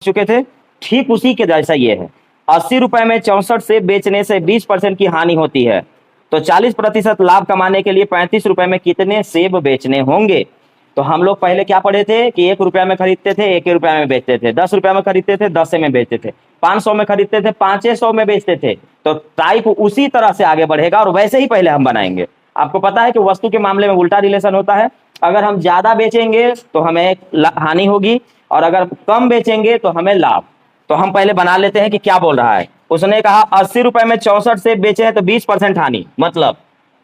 चुके थे, ठीक उसी के जैसा ये है। 80 रुपए में 64 सेब बेचने से 20% की हानि होती है, तो 40% लाभ कमाने के लिए 35 रुपए में कितने सेब बेचने होंगे? तो हम लोग पहले क्या पढ़े थे कि 1 रुपया में खरीदते थे, 1 रुपया में बेचते थे, 10 रुपया में खरीदते थे, 10 में बेचते थे, 500 में खरीदते थे, 500 में बेचते थे। तो टाइप उसी तरह से आगे बढ़ेगा और वैसे ही पहले हम बनाएंगे। आपको पता है कि वस्तु के मामले में उल्टा रिलेशन होता है। अगर हम ज्यादा बेचेंगे तो हमें हानि होगी और अगर कम बेचेंगे तो हमें लाभ। तो हम पहले बना लेते हैं कि क्या बोल रहा है। उसने कहा 80 रुपए में 64 सेब बेचे हैं तो 20% हानि, मतलब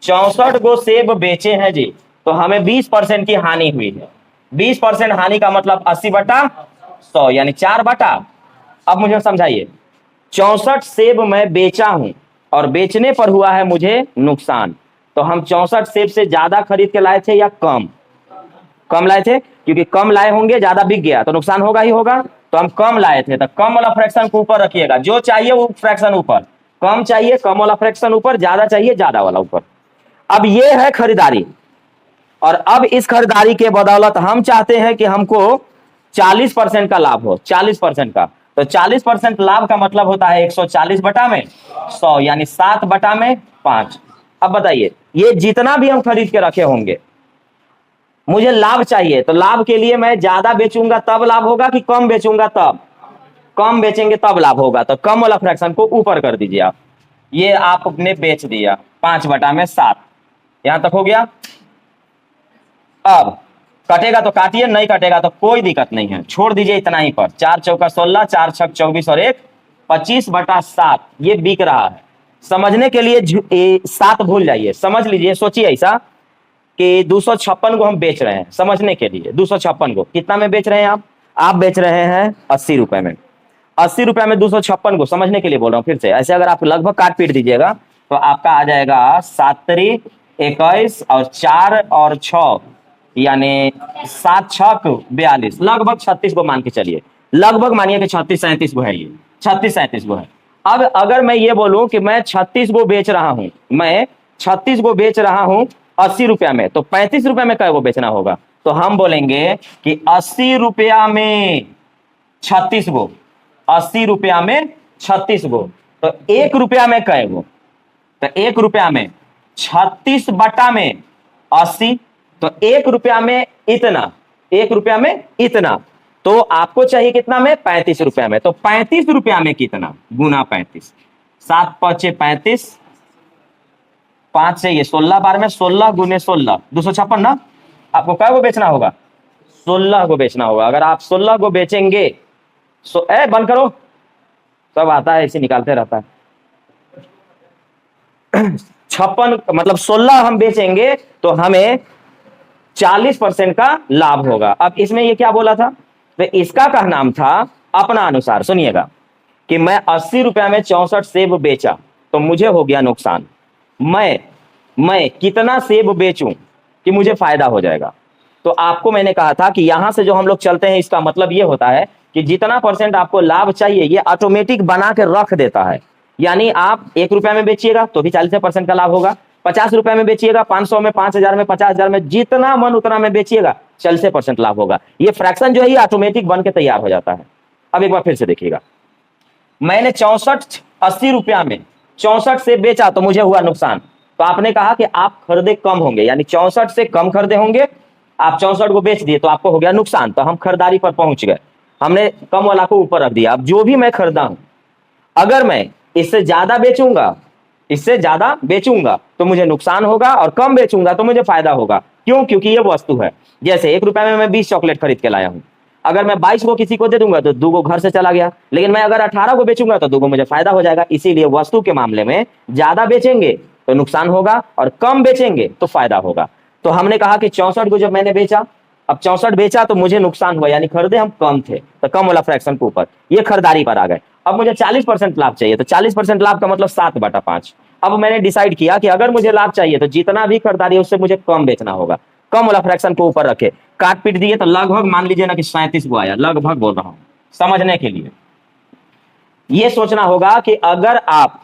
64 गो सेब बेचे हैं जी, तो हमें 20% की हानि हुई है। 20% हानि का मतलब 80/100 यानी 4/। अब मुझे समझाइए, 64 सेब मैं बेचा हूं और बेचने पर हुआ है मुझे नुकसान। तो हम 64 सेब से ज्यादा खरीद के लाए थे या कम? कम लाए थे, क्योंकि कम लाए होंगे, ज्यादा बिक गया तो नुकसान होगा ही होगा। तो हम कम लाए थे, तो कम वाला फ्रैक्शन को ऊपर रखिएगा, जो चाहिए वो फ्रैक्शन ऊपर, कम चाहिए कम वाला फ्रैक्शन ऊपर, ज्यादा चाहिए ज्यादा वाला ऊपर। अब ये है खरीदारी, और अब इस खरीदारी के बदौलत हम चाहते हैं कि हमको 40% का लाभ हो, 40% का। तो 40% लाभ का मतलब होता है 140/100 यानी 7/5। अब बताइए, ये जितना भी हम खरीद के रखे होंगे, मुझे लाभ चाहिए, तो लाभ के लिए मैं ज्यादा बेचूंगा तब लाभ होगा कि कम बेचूंगा तब? कम बेचेंगे तब लाभ होगा। तो कम वाला फ्रैक्शन को ऊपर कर दीजिए आप। ये आपने बेच दिया 5/7, यहां तक हो गया। अब कटेगा तो काटिए, नहीं कटेगा तो कोई दिक्कत नहीं है, छोड़ दीजिए इतना ही पर। 4 चौका 16, 4 छक 24 और 1 25/7 ये बिक रहा है। समझने के लिए 7 भूल जाइए, समझ लीजिए, सोचिए ऐसा कि 256 को हम बेच रहे हैं। समझने के लिए 256 को कितना में बेच रहे हैं आप बेच रहे हैं 80 रुपए में। 80 रुपए में 256 को, समझने के लिए बोल रहा हूं फिर से। ऐसे अगर आप लगभग काट पीट दीजिएगा तो आपका आ जाएगा 7 21 और 4 और 6 यानी 7 छक 42, लगभग 36 को मान के चलिए, लगभग मानिए कि 36-37 को है, ये 36-37 को है। अब अगर मैं ये बोलूं कि मैं 36 को बेच रहा हूं, मैं 36 को बेच रहा हूं 80 रुपया में, तो 35 रुपया में कै को बेचना होगा? तो हम बोलेंगे कि 80 रुपया में 36 गो, 80 रुपया में 36 गो, तो 1 रुपया में कै गो? तो 1 रुपया में 36/80, तो 1 रुपया में इतना, 1 रुपया में इतना। तो आपको चाहिए कितना में? 35 रुपया में। तो 35 रुपया में कितना गुना 35? 7 5 35, 5 से ये 16 बार में 16 गुने 16 256 ना। आपको क्या को बेचना होगा? 16 को बेचना होगा। अगर आप 16 को बेचेंगे, बंद करो, सब आता है ऐसे निकालते रहता है। 56 मतलब 16 हम बेचेंगे तो हमें 40% का लाभ होगा। अब इसमें ये क्या बोला था? तो इसका का नाम था अपना अनुसार। सुनिएगा कि मैं 80 रुपया में 64 सेब बेचा तो मुझे हो गया नुकसान। मैं कितना सेब बेचूं कि मुझे फायदा हो जाएगा? तो आपको मैंने कहा था कि यहां से जो हम लोग चलते हैं, इसका मतलब ये होता है कि जितना % आपको लाभ चाहिए ये ऑटोमेटिक बना के रख देता है। यानी आप 1 रुपया में बेचिएगा तो भी 40% का लाभ होगा, 50 रुपया में बेचिएगा, 500 में, 5000 में, 50,000 में, जितना मन उतना में बेचिएगा 40% लाभ होगा। ये फ्रैक्शन जो है ये ऑटोमेटिक बन के तैयार हो जाता है। अब एक बार फिर से देखिएगा, मैंने 80 रुपया में 64 से बेचा तो मुझे हुआ नुकसान। तो आपने कहा कि आप खरीदे कम होंगे, यानी 64 से कम खरीदे होंगे, आप 64 को बेच दिए तो आपको हो गया नुकसान। तो हम खरीदारी पर पहुंच गए, हमने कम वाला को ऊपर रख दिया। अब जो भी मैं खरीदा हूं, अगर मैं इससे ज्यादा बेचूंगा तो मुझे नुकसान होगा, और कम बेचूंगा तो मुझे फायदा होगा। क्यों? क्योंकि ये वस्तु है। जैसे 1 रुपया में मैं 20 चॉकलेट खरीद के लाया हूं, अगर मैं 22 को किसी को दे दूंगा तो 2 को घर से चला गया, लेकिन मैं अगर 18 को बेचूंगा तो 2 को मुझे फायदा हो जाएगा। इसीलिए वस्तु के मामले में ज्यादा बेचेंगे तो नुकसान होगा और कम बेचेंगे तो फायदा होगा। तो हमने कहा कि 64 को जब मैंने बेचा, अब 64 बेचा तो मुझे नुकसान हुआ, यानी खरीदे हम कम थे, तो कम वाला फ्रैक्शन के ऊपर ये खरीदारी पर आ गए। अब मुझे 40% लाभ चाहिए, तो 40% लाभ का मतलब 7/5। अब मैंने डिसाइड किया कि अगर मुझे लाभ चाहिए तो जितना भी खरीदारी है उससे मुझे कम बेचना होगा, कम वाला फ्रैक्शन को ऊपर रखे। काट पीट दिए तो लगभग मान लीजिए ना कि 37 को आया, लगभग बोल रहा हूं समझने के लिए। यह सोचना होगा कि अगर आप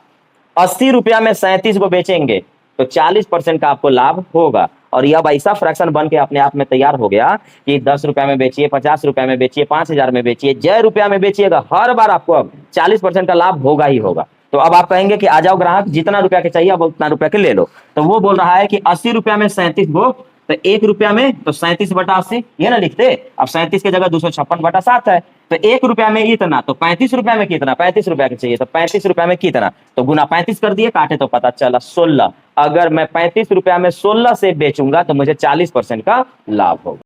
80 रुपया में 37 को बेचेंगे तो 40% का आपको लाभ होगा, और यह अब ऐसा फ्रैक्शन बन के अपने आप में तैयार हो गया कि 10 रुपया में बेचिए, 50 रुपया में बेचिए, 5,000 में बेचिए, जय रुपया में बेचिएगा, हर बार आपको अब 40% का लाभ होगा ही होगा। तो अब आप कहेंगे कि आ जाओ ग्राहक, जितना रुपया के चाहिए अब उतना रुपया के ले लो। तो वो बोल रहा है कि 80 रुपया में 37 गो, तो 1 रुपया में तो 37/80, ये ना लिखते। अब 37 की जगह 256/7 है, तो 1 रुपया में इतना, तो 35 रुपया में कितना, 35 रुपया के चाहिए, तो 35 रुपया में कितना, तो गुना 35 कर दिए, काटे तो पता चला 16। अगर मैं 35 रुपया में 16 से बेचूंगा तो मुझे 40% का लाभ होगा।